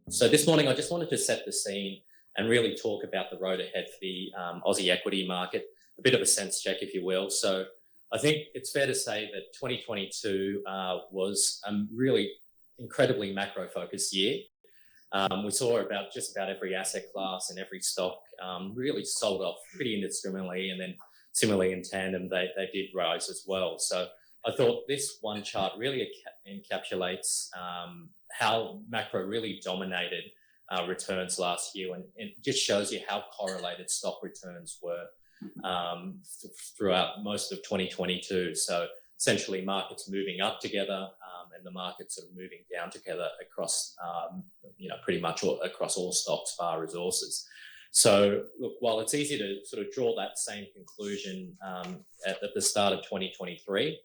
So this morning, I just wanted to set the scene and really talk about the road ahead for the Aussie equity market, a bit of a sense check, if you will. So I think it's fair to say that 2022 was a really incredibly macro-focused year. We saw just about every asset class and every stock really sold off pretty indiscriminately, and then similarly in tandem, they did rise as well. So I thought this one chart really encapsulates how macro really dominated returns last year, and it just shows you how correlated stock returns were throughout most of 2022. So essentially markets moving up together and the markets sort of moving down together across, pretty much across all stocks bar resources. So look, while it's easy to sort of draw that same conclusion at the start of 2023,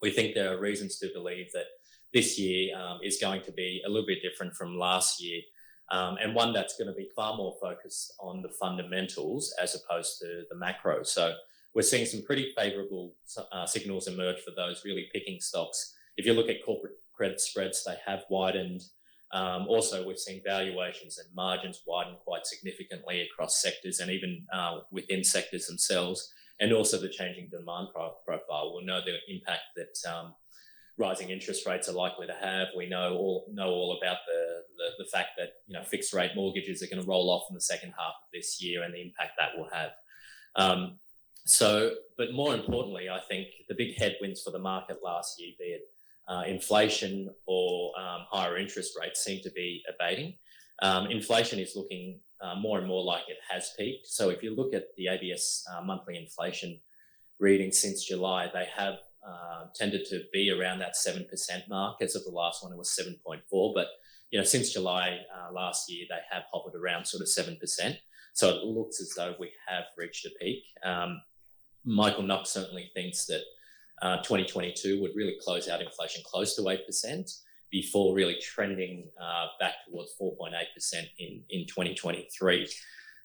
we think there are reasons to believe that this year is going to be a little bit different from last year, and one that's going to be far more focused on the fundamentals as opposed to the macro. So we're seeing some pretty favourable signals emerge for those really picking stocks. If you look at corporate credit spreads, they have widened. Also, we've seen valuations and margins widen quite significantly across sectors and even within sectors themselves. And also the changing demand profile. We'll know the impact that rising interest rates are likely to have. We know all about the fact that fixed rate mortgages are going to roll off in the second half of this year and the impact that will have. But more importantly, I think the big headwinds for the market last year, be it inflation or higher interest rates, seem to be abating. Inflation is looking more and more like it has peaked. So if you look at the ABS monthly inflation readings since July, they have tended to be around that 7% mark. As of the last one, it was 7.4. But since July last year, they have hovered around sort of 7%. So it looks as though we have reached a peak. Michael Knox certainly thinks that 2022 would really close out inflation close to 8% before really trending back towards 4.8% in 2023.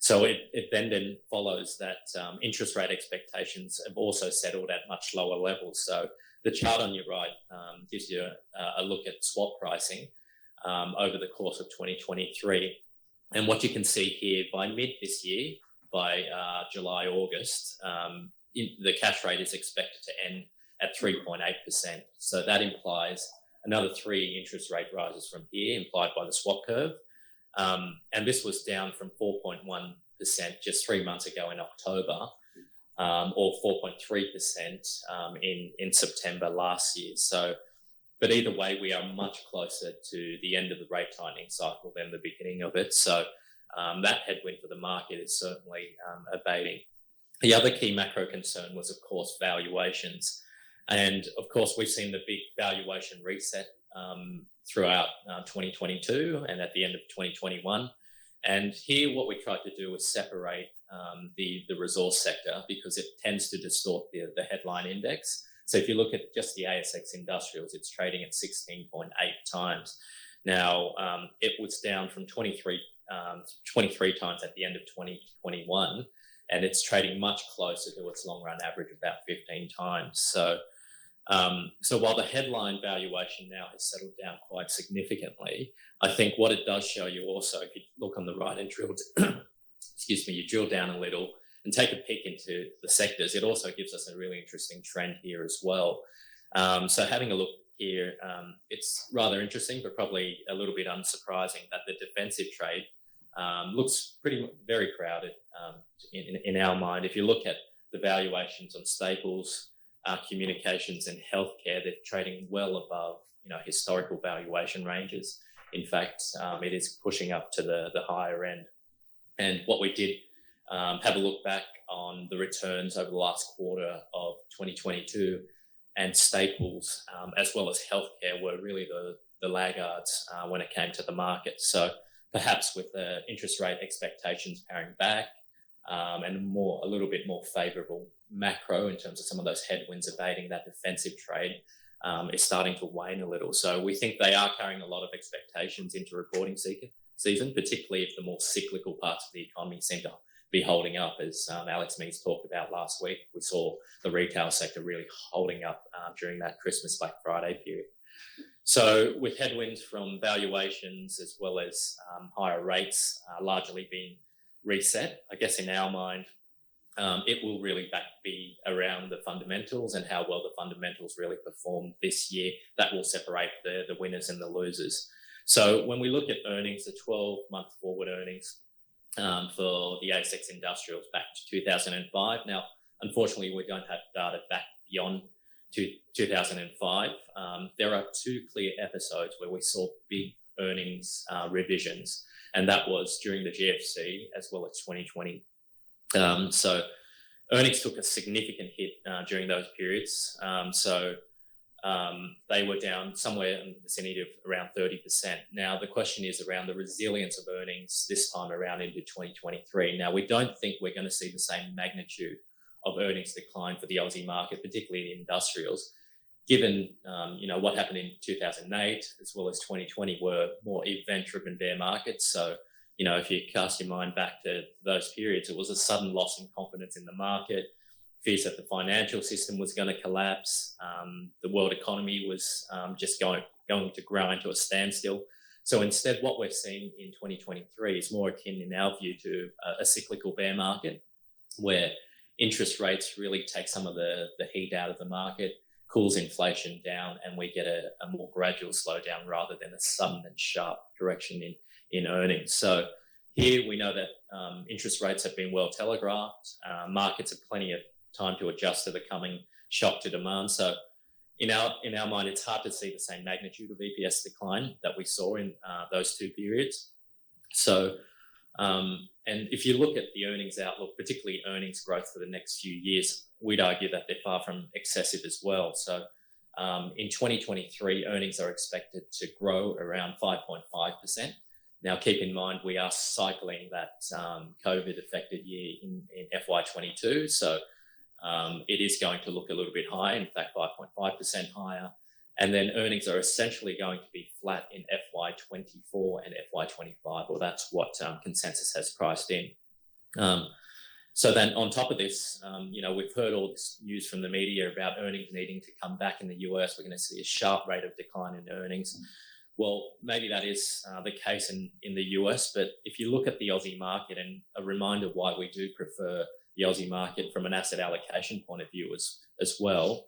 So it then follows that interest rate expectations have also settled at much lower levels. So the chart on your right gives you a look at swap pricing over the course of 2023. And what you can see here, by mid this year, by July, August, the cash rate is expected to end at 3.8%. So that implies another 3 interest rate rises from here, implied by the swap curve. And this was down from 4.1% just 3 months ago in October, or 4.3% in September last year. So, but either way, we are much closer to the end of the rate tightening cycle than the beginning of it. So that headwind for the market is certainly abating. The other key macro concern was, of course, valuations. And of course, we've seen the big valuation reset throughout 2022 and at the end of 2021. And here what we tried to do was separate the resource sector, because it tends to distort the headline index. So if you look at just the ASX industrials, it's trading at 16.8 times. Now, it was down from 23 times at the end of 2021, and it's trading much closer to its long run average, about 15 times. So while the headline valuation now has settled down quite significantly, I think what it does show you also, if you look on the right and you drill down a little and take a peek into the sectors, it also gives us a really interesting trend here as well. So having a look here, it's rather interesting, but probably a little bit unsurprising that the defensive trade looks very crowded in our mind. If you look at the valuations on staples, communications and healthcare, they're trading well above historical valuation ranges. In fact, it is pushing up to the higher end. And what we did have a look back on the returns over the last quarter of 2022, and staples as well as healthcare were really the laggards when it came to the market. So perhaps with the interest rate expectations paring back and a little bit more favourable macro in terms of some of those headwinds abating, that defensive trade is starting to wane a little. So we think they are carrying a lot of expectations into reporting season, particularly if the more cyclical parts of the economy seem to be holding up. As Alex Mees talked about last week, we saw the retail sector really holding up during that Christmas Black Friday period. So with headwinds from valuations as well as higher rates largely being reset, I guess in our mind, it will really be around the fundamentals and how well the fundamentals really perform this year. That will separate the winners and the losers. So when we look at earnings, the 12-month forward earnings for the ASX industrials back to 2005. Now, unfortunately, we don't have data back beyond 2005. There are two clear episodes where we saw big earnings revisions, and that was during the GFC as well as 2020. So earnings took a significant hit during those periods. They were down somewhere in the vicinity of around 30%. Now, the question is around the resilience of earnings this time around into 2023. Now, we don't think we're going to see the same magnitude of earnings decline for the Aussie market, particularly the industrials, given what happened in 2008 as well as 2020 were more event-driven bear markets. So, if you cast your mind back to those periods, it was a sudden loss in confidence in the market, fears that the financial system was going to collapse, the world economy was just going to grind to a standstill. So instead, what we're seeing in 2023 is more akin, in our view, to a cyclical bear market, where interest rates really take some of the heat out of the market, cools inflation down, and we get a more gradual slowdown rather than a sudden and sharp correction in earnings. So here we know that interest rates have been well telegraphed. Markets have plenty of time to adjust to the coming shock to demand. So in our mind, it's hard to see the same magnitude of EPS decline that we saw in those two periods. So, and if you look at the earnings outlook, particularly earnings growth for the next few years, we'd argue that they're far from excessive as well. So in 2023, earnings are expected to grow around 5.5%. Now, keep in mind, we are cycling that COVID-affected year in FY22. So it is going to look a little bit higher, in fact, 5.5% higher. And then earnings are essentially going to be flat in FY24 and FY25, or that's what consensus has priced in. So then on top of this, we've heard all this news from the media about earnings needing to come back in the US. We're going to see a sharp rate of decline in earnings. Well, maybe that is the case in the US, but if you look at the Aussie market, and a reminder why we do prefer the Aussie market from an asset allocation point of view as well,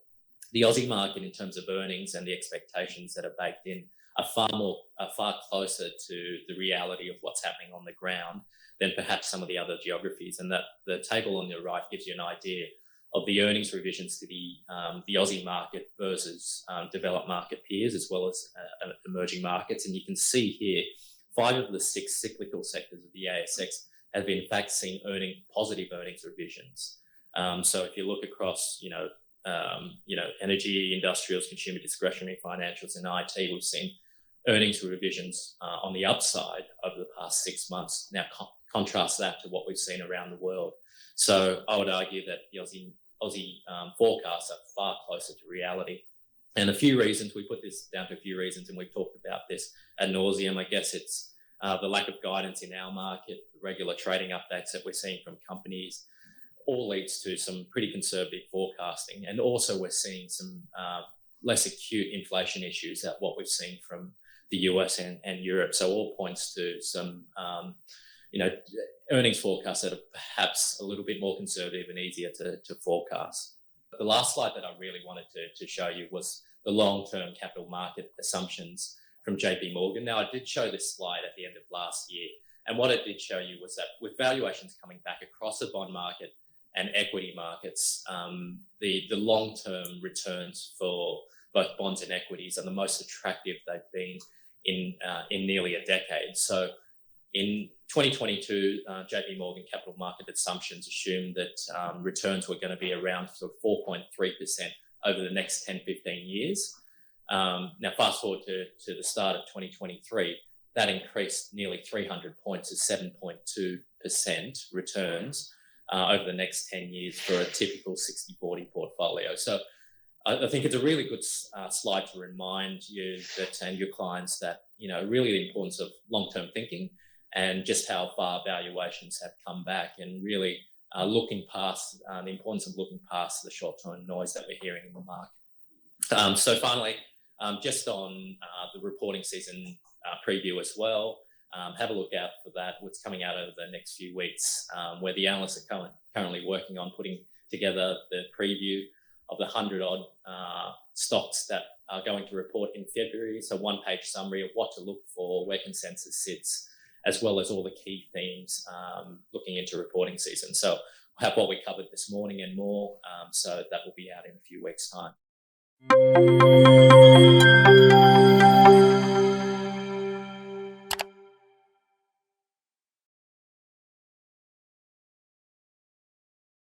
the Aussie market in terms of earnings and the expectations that are baked in are far closer to the reality of what's happening on the ground than perhaps some of the other geographies. And that the table on your right gives you an idea of the earnings revisions to the Aussie market versus developed market peers, as well as emerging markets. And you can see here, 5 of the 6 cyclical sectors of the ASX have in fact seen positive earnings revisions. So if you look across, energy, industrials, consumer discretionary, financials, and IT, we've seen earnings revisions on the upside over the past 6 months. Now, contrast that to what we've seen around the world. So I would argue that the Aussie forecasts are far closer to reality. And a few reasons, we put this down to a few reasons, and we've talked about this ad nauseum. I guess it's the lack of guidance in our market, the regular trading updates that we're seeing from companies, all leads to some pretty conservative forecasting. And also we're seeing some less acute inflation issues at what we've seen from the US and Europe. So all points to some earnings forecasts that are perhaps a little bit more conservative and easier to forecast. The last slide that I really wanted to show you was the long-term capital market assumptions from JP Morgan. Now, I did show this slide at the end of last year, and what it did show you was that with valuations coming back across the bond market and equity markets, the long-term returns for both bonds and equities are the most attractive they've been in nearly a decade. So in 2022, JP Morgan capital market assumptions assumed that returns were going to be around sort of 4.3% over the next 10, 15 years. Now, fast forward to the start of 2023, that increased nearly 300 points to 7.2% returns over the next 10 years for a typical 60-40 portfolio. So I think it's a really good slide to remind you that, and your clients that, really the importance of long-term thinking and just how far valuations have come back, and really looking past the importance of looking past the short-term noise that we're hearing in the market. So finally, just on the reporting season preview as well. Have a look out for that, what's coming out over the next few weeks, where the analysts are currently working on putting together the preview of the 100-odd stocks that are going to report in February. So one-page summary of what to look for, where consensus sits, as well as all the key themes looking into reporting season. So we'll have what we covered this morning and more. So that will be out in a few weeks' time.